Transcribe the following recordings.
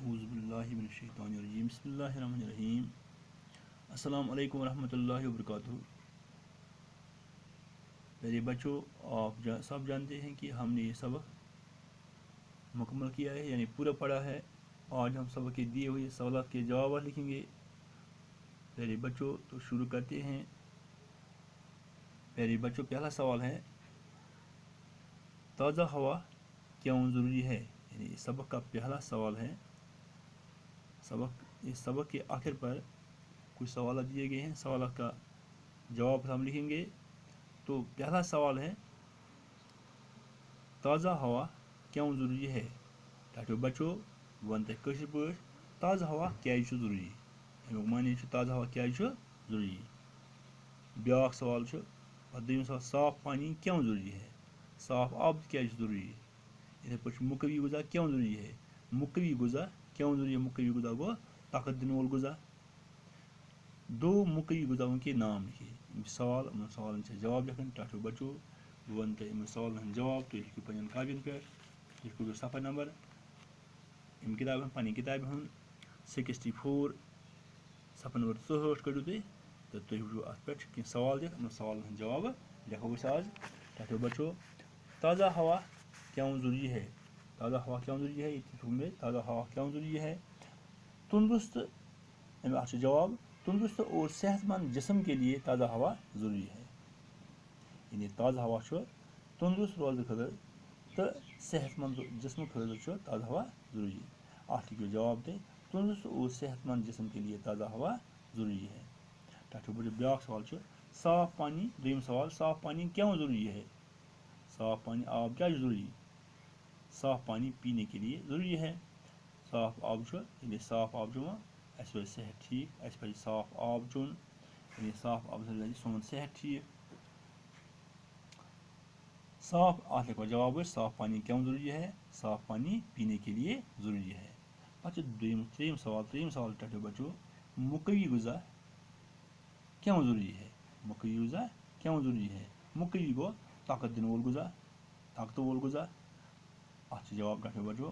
اعوذ باللہ من الشیطان الرجیم بسم اللہ الرحمن الرحیم السلام علیکم ورحمۃ اللہ وبرکاتہ۔ میرے بچوں، آپ سب جانتے ہیں کہ ہم نے یہ سبق مکمل کیا ہے، یعنی پورا پڑھا ہے۔ آج ہم سبق کے دیے ہوئے سوالات کے جوابات لکھیں گے۔ میرے بچوں، تو شروع کرتے ہیں۔ میرے بچوں، پہلا سوال ہے، تازہ ہوا کیوں ضروری ہے؟ یعنی سبق کا پہلا سوال ہے۔ اس سبق کے آخر پر کچھ سوالات دیے گئے ہیں، سوالات کا جواب ہم لکھیں گے۔ تو پہلا سوال ہے، تازہ ہوا کیوں ضروری ہے؟ ڈاکٹر بچو ون تک کشر پہ تازہ ہوا کیا ضروری؟ امیک معنی تازہ ہوا کیا ضروری؟ بیاکھ سوال دویم سوال، صاف پانی کیوں ضروری ہے؟ صاف آب کیا ضروری؟ اتھے پہ مقوی غذا کیوں ضروری ہے؟ مقوی غذا کیوں ضروری ہے؟ مقوی غذا گو طاقت دن وول غذا۔ دو مقوی غذاؤں کے نام لکھیے۔ سوال ان سوالن سے جواب لکھن۔ ڈاکٹر بچو ون تو ان سوالن ہند جواب تو لکھو پن کاپین پہ، لکھو صفحہ نمبر ام کتاب پنہ کتاب ہند 64 صفحہ نمبر 64 کڑو تھی، تو تھی وچو ات پہ کی سوال دکھ، ان سوالن ہند جواب لکھو آج۔ ڈاکٹر بچو تازہ ہوا کیوں ضروری ہے؟ تازہ ہوا کیوں ضروری ہے؟ یہ تازہ ہوا کیوں ضروری ہے؟ تندرست جواب، تندرست اور صحت مند جسم کے لیے تازہ ہوا ضروری ہے۔ یعنی تازہ ہوا تندرست روزن خاطر تو صحت مند جسم خاطر تازہ ہوا ضروری ہے۔ ات لکھو جواب تے، تندرست اور صحت مند جسم کے لیے تازہ ہوا ضروری ہے۔ ڈاکٹر بچو بیاکھ سوال صاف پانی، دویم سوال، صاف پانی کیوں ضروری ہے؟ صاف پانی آب کیا ضروری؟ صاف پانی پینے کے لیے ضروری ہے۔ صاف آب یعنی صاف آب چون اس پہ صحت ٹھیک، اس پہ صاف آب چون، یعنی صاف آب سے سون صحت ٹھیک۔ صاف آت لکھو جواب، صاف پانی کیوں ضروری ہے؟ صاف پانی پینے کے لیے ضروری ہے۔ پتہ تریم سوال ڈاکٹر بچو، مقوی غذا کیوں ضروری ہے؟ مقوی غذا کیوں ضروری ہے؟ مقوی گو طاقت دن وول غذا، طاقت وول غذا۔ ات جواب ڈاکٹر بچو،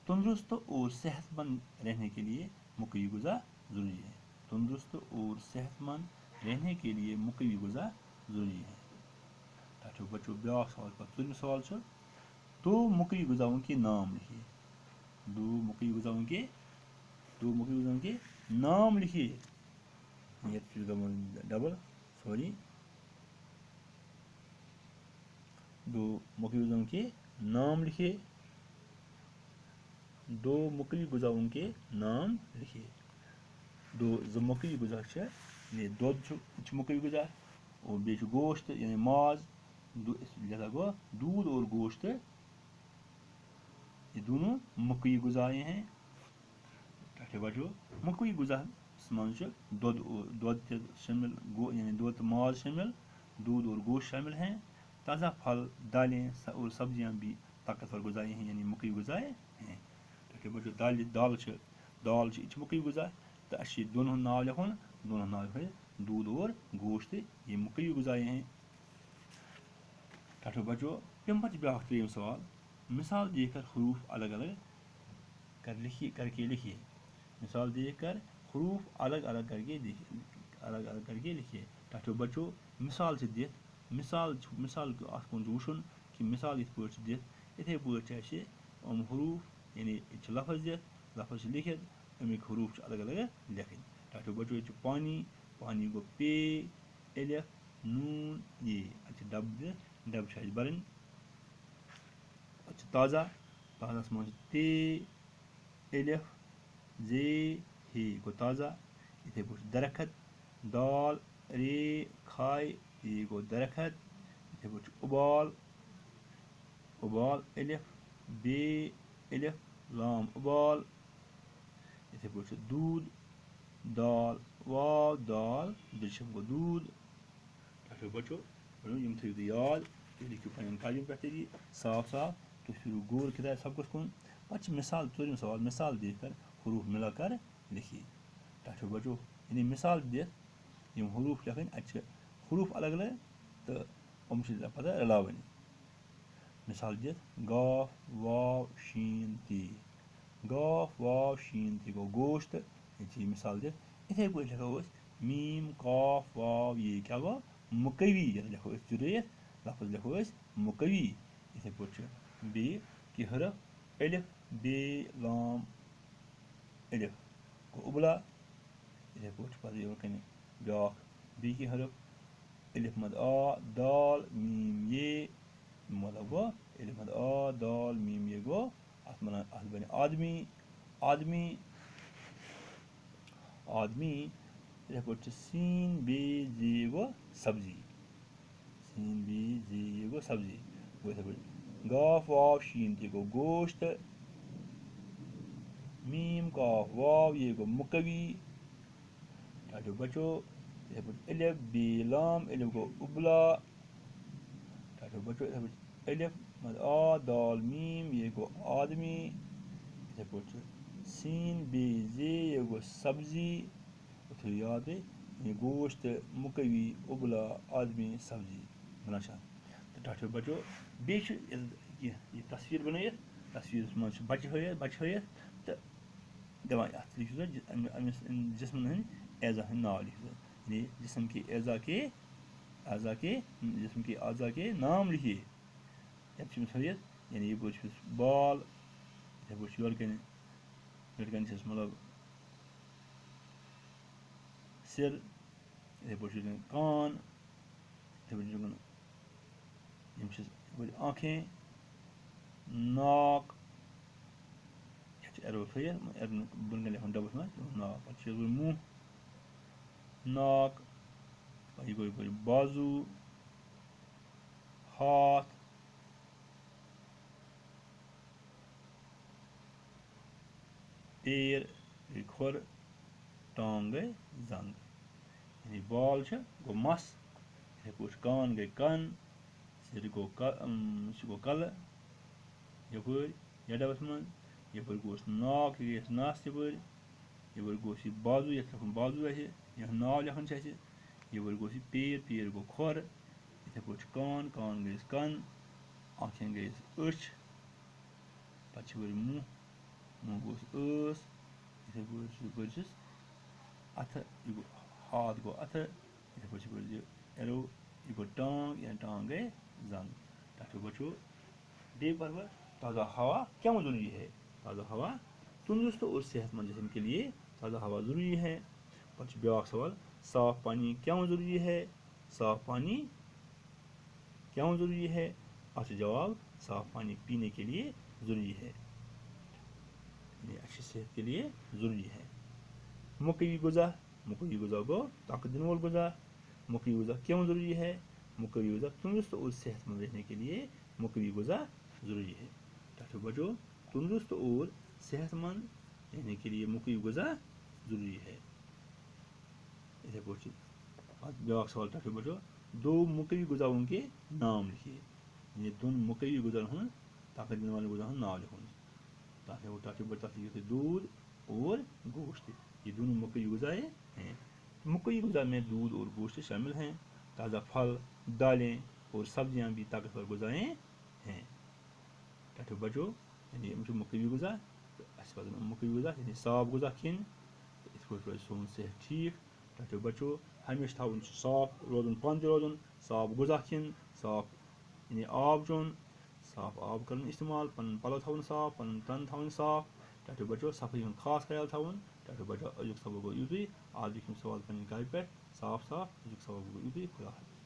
تندرست اور صحت مند رہنے کے لیے مقوی غذا ضروری ہے۔ تندرست اور صحت مند رہنے کے لیے مقوی غذا ضروری ہے۔ ڈاکٹر بچو بیاکھ سوال ژوٗرِم سوال دو مقوی غذاؤں کے نام لکھیے۔ دو مقوی غذاؤں کے نام لکھیے۔ ڈبل سوری، دو مقوی غذاؤں کے نام لکھیے۔ دو مقوی غذاؤں کے نام لکھیے۔ دو مقوی غذا یعنی دودھ مقوی غذا، اور بیٚیہِ گوشت یعنی ماز، لہذا گو دودھ اور گوشت یہ دونوں مقوی غذائیں ہیں۔ ڈاکٹر بچو مقوی غذا مز دودھ شامل، یعنی دودھ ماز شامل، دودھ اور گوشت شامل ہیں۔ تازہ پھل، دالیں اور سبزیاں بھی طاقتور غذائیں ہیں، یعنی مقوی غذائیں ہیں۔ ڈاکٹر بچو دال یہ مقوی غذا، تو اس دونوں ہند ناو لکھن، دونوں ناو لکھو دودھ اور گوشت، یہ مقوی غذائیں ہیں۔ ڈاکٹر بچو تم پتہ بیاکھ تریم سوال، مثال دے کر حروف الگ الگ کر کے لکھیے۔ مثال دے کر حروف الگ الگ کر کے لکھیے۔ ڈاکٹر بچو مثال سے دتھ، مثال ات کن وچن کہ مثال یت پہ دتھ، اتھے پہ حروف یعنی یہ لفظ دتھ، لفظ لکھت، امیک حروف الگ الگ لکھن۔ ڈاکٹر بچو یہ پانی، پانی گو پے الف نون یہ، اتھ ڈب دتھ، ڈب برن۔ تازہ، تازہ من تے الف زے ہے گو تازہ۔ اتھے پہ درخت، دال رے کھائے یہ گو درخت۔ اتھے پہ ابال، ابال الف بے الف لام ابال۔ اتھے پہ دودھ، دال واو دال دشم گو دودھ۔ ڈاکٹر بچو یم تھو تھی یاد، تھی لکھو پن کاپین پہ تھی صاف صاف، تھی پھرو غور کتاب سبقس کن۔ پتہ مثال ژوٗرِم سوال، مثال دے کر حروف ملا کر لکھیے۔ ڈاکٹر بچو یعنی مثال دتھ یم حروف لکھن، اتھ حروف الگ الگ تو ام پتہ رلاوٕنۍ۔ مثال دتھ گ واو شین تے، گاف واو شیٖن تہِ گوٚو گوشت ییٚتہِ چھِ یہِ مِثال دِتھ یِتھَے پٲٹھۍ لیکھو أسۍ میٖم قاف واو یے کیٛاہ گوٚو مُقوی یَتھ لیکھو أسۍ جُڑٲیِتھ لفظ لیکھو أسۍ مُقوی یِتھَے پٲٹھۍ چھُ بیٚیہِ کینٛہہ حرف الف بے لام الف گوٚو اُبلا یِتھَے پٲٹھۍ چھُ پَتہٕ یِوان کَنہِ بیٛاکھ بیٚیہِ کینٛہہ حرف الف مد آ دال میٖم یے مطلب گوٚو الف مد آ دال میٖم یے گوٚو اَتھ بَنہِ آدمی آدمی آدمی یِتھَے پٲٹھۍ چھِ سیٖن بے زے گوٚو سبزی سیٖن بے زے یے گوٚو سبزی گوٚو یِتھَے پٲٹھۍ گاف واو شیٖن تہِ گوٚو گوشت میٖم قاف واو یے گوٚو مُقوی ٹھہرو بچو یِتھَے پٲٹھۍ الف بے لام الف گوٚو اُبلا ٹھہرو بچو یِتھَے پٲٹھۍ الف مد آ دال میٖم یے گوٚو آدمی یِتھَے پٲٹھۍ چھُ سیٖن بے زے یے گوٚو سبزی تھٲیِو یاد تُہۍ یعنی گوشت مُقوی اُبلا آدمی سبزی بَنان چھا تہٕ ٹھہرو بچو بیٚیہِ چھُ کینٛہہ یہِ تصویٖر بَنٲیِتھ تصویٖرَس منٛز چھُ بَچہِ ہٲیِتھ تہٕ دَپان اَتھ لیکھِو سا أمِس جِسمَن ہٕنٛدۍ اعضا ہٕنٛدۍ ناو لیکھِو سا یعنی جسم کے اعضا کے جسم کے اعضا کے نام لیکھیے یَتھ چھُ أمِس ہٲیِتھ یعنی یَپٲرۍ چھُس بال یِتھَے پٲٹھۍ چھُ یورٕ کَنہِ چھُس مطلب سِر یِتھَے پٲٹھۍ چھُ کان یِتھَے پٲٹھۍ چھُ یِم چھِس یِپٲرۍ آنکھیں ناک یَتھ چھُ ایرو تھٲیِتھ ایرو بۄن کَنہِ لیکھُن ڈَبَس منٛز ناک پَتہٕ چھُ یَپٲرۍ مُہ ناک پَتہٕ یہِ گوٚو یِپٲرۍ بازوٗ ہاتھ پیر گٔے کھۄر ٹانٛگ گٔے زنٛگ یعنی بال چھِ گوٚو مَس یِتھَے پٲٹھۍ چھُ کان گٔے کَن سِر گوٚو کَلہٕ یَپٲرۍ یَتھ ڈَبَس منٛز یَپٲرۍ گوٚوُس ناک یہِ گٔیَس نَس یَپٲرۍ گوٚوُس یہِ بازوٗ یَتھ لیکھُن بازوٗ اَسہِ یَتھ ناو لیکھُن چھُ اَسہِ یَپٲرۍ گوٚوُس یہِ پیر گوٚو کھۄر یِتھَے پٲٹھۍ چھُ کان گٔیَس کَن آنکھیں گٔیَس أچھ پَتہٕ چھِ یَپٲرۍ مُہ گوٚوُس ٲس یِتھَے پٲٹھۍ چھُ یَپٲرۍ چھِس اَتھٕ یہِ گوٚو ہاتھ گوٚو اَتھٕ یِتھَے پٲٹھۍ چھِ یَپٲرۍ یہِ ایرو یہِ گوٚو ٹانٛگ یا ٹانٛگ گٔے زنٛگ ٹھہرو بچو بیٚیہِ پَرٕ بہٕ تازہ ہوا کیوں ضروٗری ہے تازہ ہوا تندرست اور صحت مند جسم کے لیے تازہ ہوا ضروٗری ہے پَتہٕ چھُ بیٛاکھ سوال صاف پانی کیوں ضروٗری ہے صاف پانی کیوں ضروٗری ہے اَتھ چھُ جواب صاف پانی پینے کے لیے ضروٗری ہے یعنی اچھے صحت کے لیے ضروٗری ہے مُقوی غذا گوٚو طاقت دِنہٕ وول غذا مُقوی غذا کیوں ضروٗری ہے مُقوی غذا تندرست اور صحت مند رہنے کے لیے مُقوی غذا ضروٗری ہے ٹھہرو بچو تندرست اور صحت مند رہنے کے لیے مُقوی غذا ضروٗری ہے یِتھَے پٲٹھۍ چھُ پَتہٕ بیٛاکھ سوال ٹھہرو بچو دو مُقوی غذاؤں کے نام لکھیے یعنی دۄن مُقوی غذاہن ہُنٛد طاقت دِنہٕ والٮ۪ن غذاہن ہُنٛد ناو لیکھُن تَتھ لیکھِو تُہۍ دودھ اور گوشت یہ دونوں مقوی غذائیں ہیں مقوی غذا میں دودھ اور گوشت شامل ہیں تازہ پھل دالیں اور سبزیاں بھی طاقتور غذائیں ہیں ٹھہرو بچو یعنی یِم چھِ مقوی غذا تہٕ اَسہِ پَزَن یِم مقوی غذا یعنی صاف غذا کھیٚنۍ تہٕ یِتھ پٲٹھۍ روزِ سون صحت ٹھیٖک ٹھہرو بچو ہمیشہِ تھاوُن چھُ صاف روزُن پانہٕ تہِ روزُن صاف غذا کھیٚنۍ صاف یعنی آب چیوٚن صاف آب کَرُن اِستعمال پَنُن پَلو تھاوُن صاف پَنُن تَن تھاوٕنۍ صاف ٹھہرو بچو صفٲیی ہُنٛد خاص خیال تھاوُن ٹھہرو بچو أزیُک سبق گوٚو یُتُے آز لیکھِو سوال پنٛنہِ کاپہِ پٮ۪ٹھ صاف أزیُک سبق گوٚو یُتُے خدا حافِظ